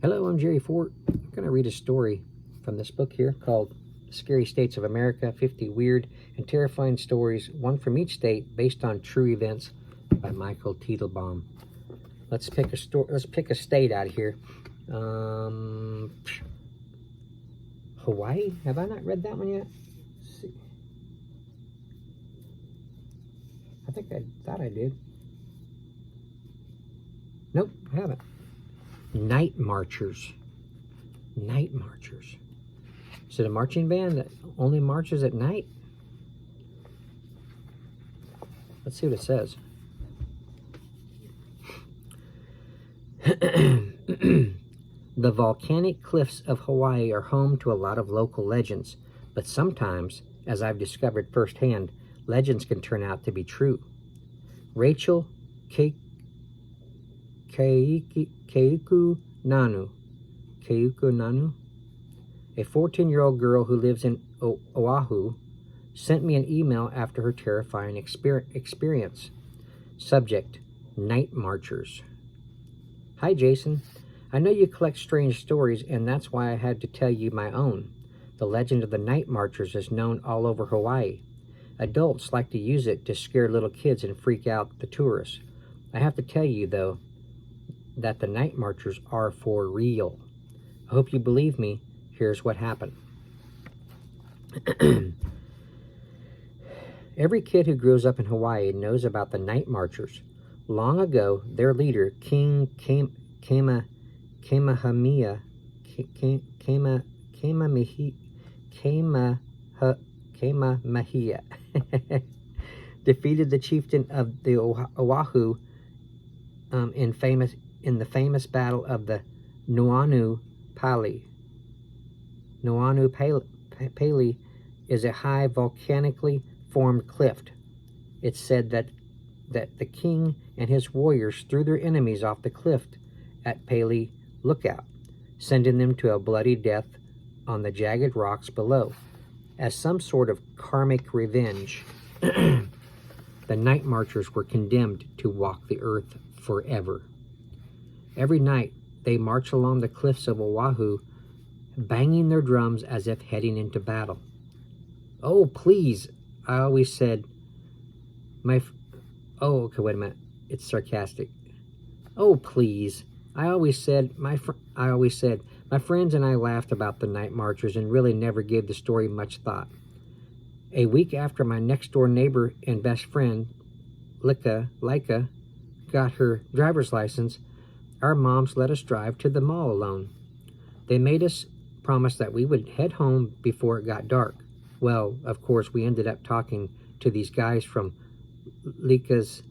Hello, I'm Jerry Fort. I'm going to read a story from this book here called Scary States of America, 50 Weird and Terrifying Stories, one from each state based on true events by Michael Teitelbaum. Let's pick a state out of here. Hawaii? Have I not read that one yet? Let's see. I thought I did. Nope, I haven't. Night marchers. Night marchers. Is it a marching band that only marches at night? Let's see what it says. The volcanic cliffs of Hawaii are home to a lot of local legends, but sometimes, as I've discovered firsthand, legends can turn out to be true. Rachel Keiku Nanu, a 14-year-old girl who lives in Oahu, sent me an email after her terrifying experience. Subject: Night Marchers. Hi, Jason. I know you collect strange stories, and that's why I had to tell you my own. The legend of the Night Marchers is known all over Hawaii. Adults like to use it to scare little kids and freak out the tourists. I have to tell you, though, that the Night Marchers are for real. I hope you believe me. Here's what happened. Every kid who grows up in Hawaii knows about the Night Marchers. Long ago, their leader, King Kamehameha, defeated the chieftain of the Oahu in the famous battle of the Nuanu Pali. Nuanu Pali is a high volcanically formed cliff. It's said that the king and his warriors threw their enemies off the cliff at Pali Lookout, sending them to a bloody death on the jagged rocks below. As some sort of karmic revenge, the Night Marchers were condemned to walk the earth forever. Every night, they march along the cliffs of Oahu, banging their drums as if heading into battle. Oh, please, I always said, okay, wait a minute. It's sarcastic. Oh, please. I always said, my friends and I laughed about the Night Marchers and really never gave the story much thought. A week after my next-door neighbor and best friend, Laika, got her driver's license, our moms let us drive to the mall alone. They made us promise that we would head home before it got dark. Well, of course, we ended up talking to these guys from Lika's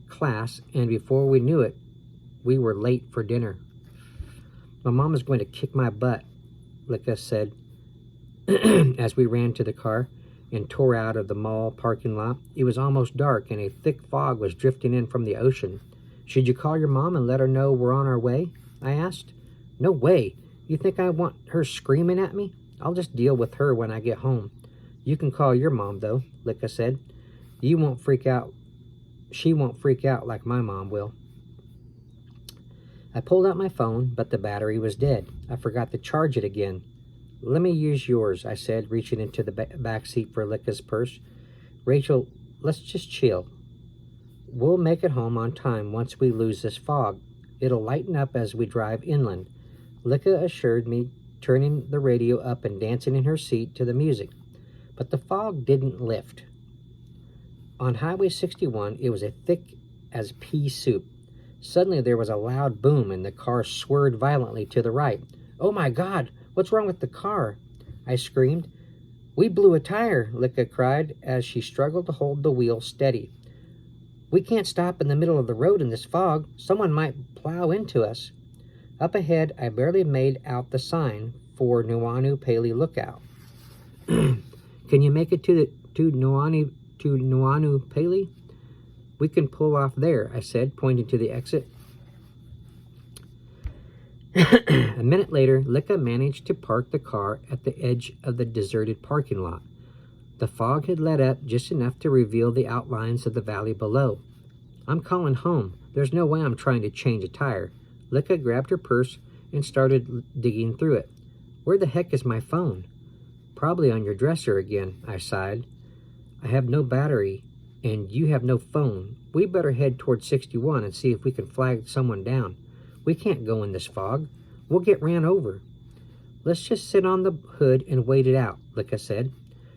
class, and before we knew it, we were late for dinner. My mom is going to kick my butt, Lika said as we ran to the car and tore out of the mall parking lot. It was almost dark, and a thick fog was drifting in from the ocean. Should you call your mom and let her know we're on our way? I asked. No way. You think I want her screaming at me? I'll just deal with her when I get home. You can call your mom, though, Lika said. She won't freak out like my mom will. I pulled out my phone, but the battery was dead. I forgot to charge it again. Let me use yours, I said, reaching into the back seat for Lika's purse. Rachel, let's just chill. We'll make it home on time once we lose this fog. It'll lighten up as we drive inland, Lika assured me, turning the radio up and dancing in her seat to the music. But the fog didn't lift. On Highway 61, it was as thick as pea soup. Suddenly, there was a loud boom, and the car swerved violently to the right. Oh my God, what's wrong with the car? I screamed. We blew a tire, Lika cried as she struggled to hold the wheel steady. We can't stop in the middle of the road in this fog. Someone might plow into us. Up ahead, I barely made out the sign for Nuanu Pali Lookout. Can you make it to Nuanu Pali? We can pull off there, I said, pointing to the exit. A minute later, Lika managed to park the car at the edge of the deserted parking lot. The fog had let up just enough to reveal the outlines of the valley below. I'm calling home. There's no way I'm trying to change a tire. Lika grabbed her purse and started digging through it. Where the heck is my phone? Probably on your dresser again, I sighed. I have no battery, and you have no phone. We better head toward 61 and see if we can flag someone down. We can't go in this fog. We'll get ran over. Let's just sit on the hood and wait it out, Licka said.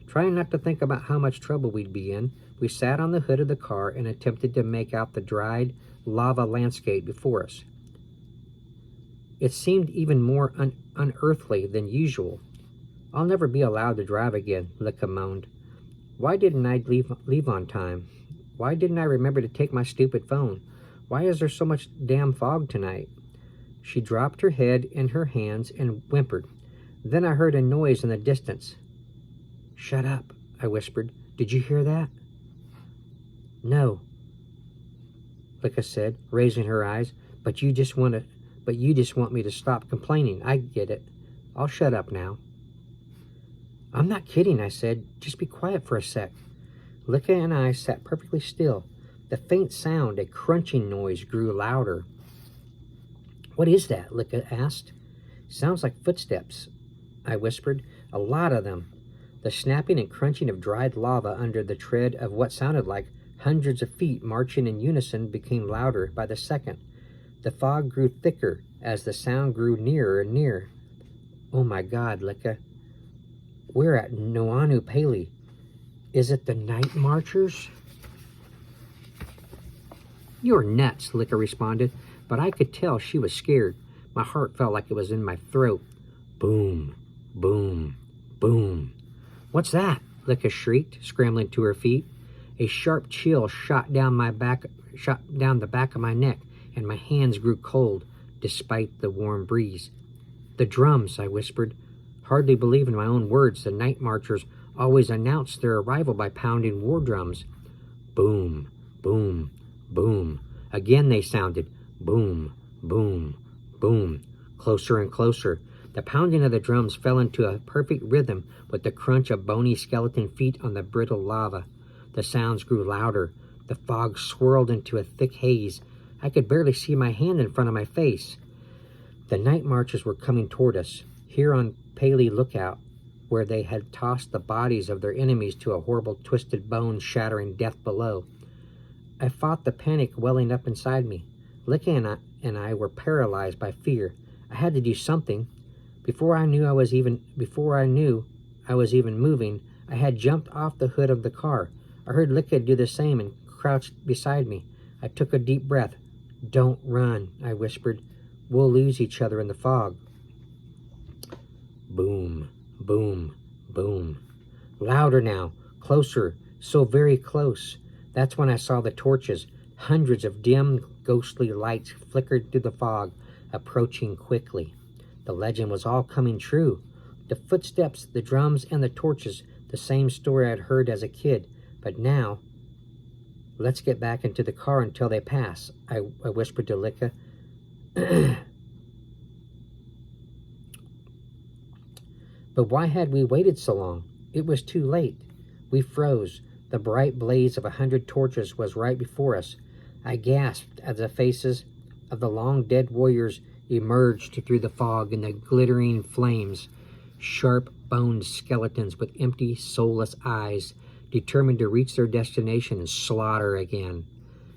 Trying not to think about how much trouble we'd be in, we sat on the hood of the car and attempted to make out the dried lava landscape before us. It seemed even more unearthly than usual. I'll never be allowed to drive again, Licka moaned. Why didn't I leave on time? Why didn't I remember to take my stupid phone? Why is there so much damn fog tonight? She dropped her head in her hands and whimpered. Then I heard a noise in the distance. Shut up, I whispered. Did you hear that? No, Licka said, raising her eyes. But you just want me to stop complaining. I get it. I'll shut up now. I'm not kidding, I said. Just be quiet for a sec. Licka and I sat perfectly still. The faint sound, a crunching noise, grew louder. What is that? Licka asked. Sounds like footsteps, I whispered. A lot of them. The snapping and crunching of dried lava under the tread of what sounded like hundreds of feet marching in unison became louder by the second. The fog grew thicker as the sound grew nearer and nearer. Oh my God, Licka. We're at Noanu Pali. Is it the night marchers? You're nuts, Licka responded, but I could tell she was scared. My heart felt like it was in my throat. Boom, boom, boom. What's that? Licka shrieked, scrambling to her feet. A sharp chill shot down the back of my neck, and my hands grew cold, despite the warm breeze. The drums, I whispered. Hardly believing my own words, the night marchers always announced their arrival by pounding war drums. Boom, boom, boom. Again they sounded. Boom, boom, boom. Closer and closer. The pounding of the drums fell into a perfect rhythm with the crunch of bony skeleton feet on the brittle lava. The sounds grew louder. The fog swirled into a thick haze. I could barely see my hand in front of my face. The night marchers were coming toward us. Here on Pali Lookout, where they had tossed the bodies of their enemies to a horrible twisted bone shattering death below. I fought the panic welling up inside me. Licka and I were paralyzed by fear. I had to do something. Before I knew I was even moving, I had jumped off the hood of the car. I heard Licka do the same and crouched beside me. I took a deep breath. Don't run, I whispered. We'll lose each other in the fog. Boom, boom, boom. Louder now, closer, so very close. That's when I saw the torches. Hundreds of dim, ghostly lights flickered through the fog, approaching quickly. The legend was all coming true. The footsteps, the drums, and the torches, the same story I'd heard as a kid. But now, let's get back into the car until they pass, I whispered to Licka. But why had we waited so long? It was too late. We froze. The bright blaze of 100 torches was right before us. I gasped as the faces of the long-dead warriors emerged through the fog in the glittering flames. Sharp-boned skeletons with empty, soulless eyes, determined to reach their destination and slaughter again.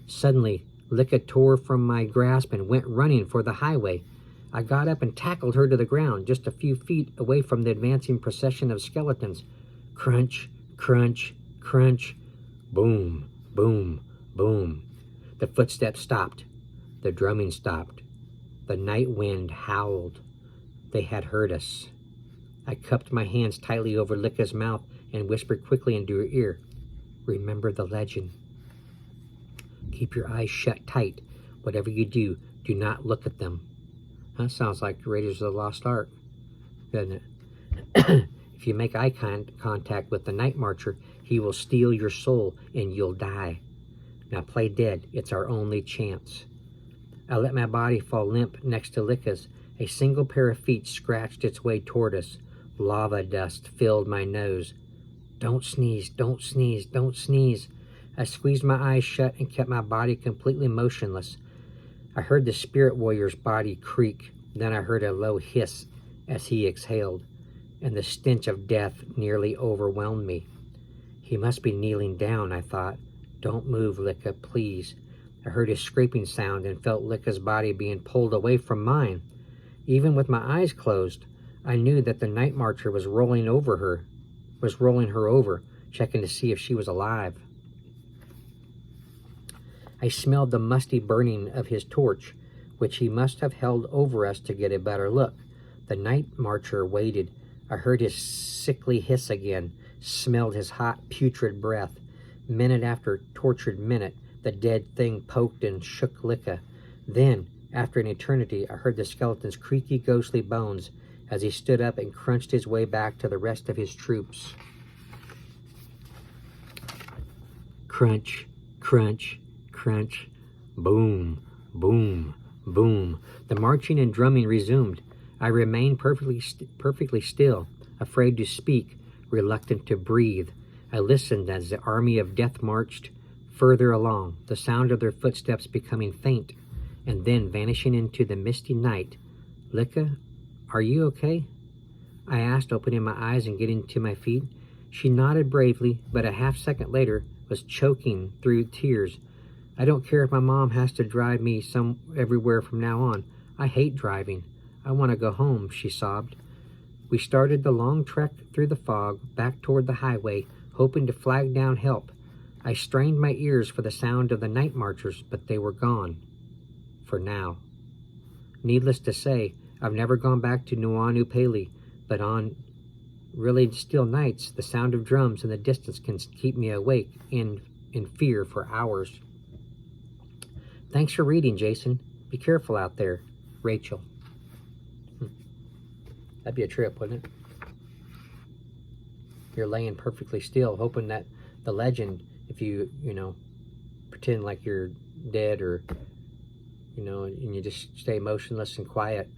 Suddenly, Licka tore from my grasp and went running for the highway. I got up and tackled her to the ground, just a few feet away from the advancing procession of skeletons. Crunch, crunch, crunch. Boom, boom, boom. The footsteps stopped. The drumming stopped. The night wind howled. They had heard us. I cupped my hands tightly over Licka's mouth and whispered quickly into her ear. Remember the legend. Keep your eyes shut tight. Whatever you do, do not look at them. That sounds like Raiders of the Lost Ark, doesn't it? If you make eye contact with the night marcher, he will steal your soul and you'll die. Now play dead. It's our only chance. I let my body fall limp next to Licka's. A single pair of feet scratched its way toward us. Lava dust filled my nose. Don't sneeze, don't sneeze, don't sneeze. I squeezed my eyes shut and kept my body completely motionless. I heard the spirit warrior's body creak. Then I heard a low hiss as he exhaled, and the stench of death nearly overwhelmed me. He must be kneeling down, I thought. Don't move, Licka, please. I heard his scraping sound and felt Licka's body being pulled away from mine. Even with my eyes closed, I knew that the night marcher was rolling her over, checking to see if she was alive. I smelled the musty burning of his torch, which he must have held over us to get a better look. The night marcher waited. I heard his sickly hiss again, smelled his hot, putrid breath. Minute after tortured minute, the dead thing poked and shook Licka. Then, after an eternity, I heard the skeleton's creaky, ghostly bones as he stood up and crunched his way back to the rest of his troops. Crunch, crunch, crunch, boom, boom, boom. The marching and drumming resumed. I remained perfectly still, afraid to speak, reluctant to breathe. I listened as the army of death marched further along, the sound of their footsteps becoming faint, and then vanishing into the misty night. Licka, are you okay? I asked, opening my eyes and getting to my feet. She nodded bravely, but a half-second later was choking through tears. I don't care if my mom has to drive me everywhere from now on. I hate driving. I want to go home, she sobbed. We started the long trek through the fog, back toward the highway, hoping to flag down help. I strained my ears for the sound of the night marchers, but they were gone. For now. Needless to say, I've never gone back to Nuanu Pali, but on really still nights, the sound of drums in the distance can keep me awake in fear for hours. Thanks for reading, Jason. Be careful out there. Rachel. That'd be a trip, wouldn't it? You're laying perfectly still, hoping that the legend, if you pretend like you're dead, or, and you just stay motionless and quiet,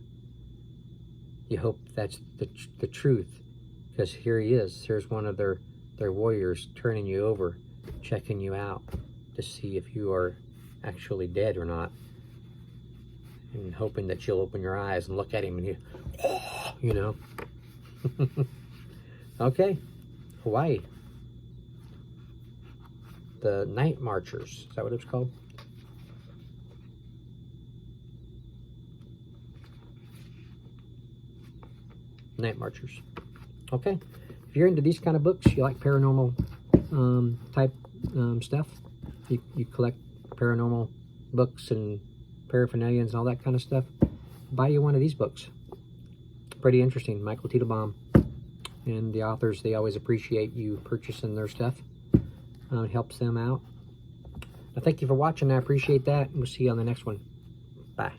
you hope that's the truth. Because here he is. Here's one of their warriors turning you over, checking you out to see if you are actually dead or not, and hoping that you'll open your eyes and look at him and Okay, Hawaii. The Night Marchers. Is that what it's called? Night Marchers. Okay. If you're into these kind of books, you like paranormal type stuff, you collect paranormal books and paraphernalia and all that kind of stuff, buy you one of these books. Pretty interesting. Michael Teitelbaum and the authors, they always appreciate you purchasing their stuff. It helps them out. Thank you for watching. I appreciate that. And we'll see you on the next one. Bye.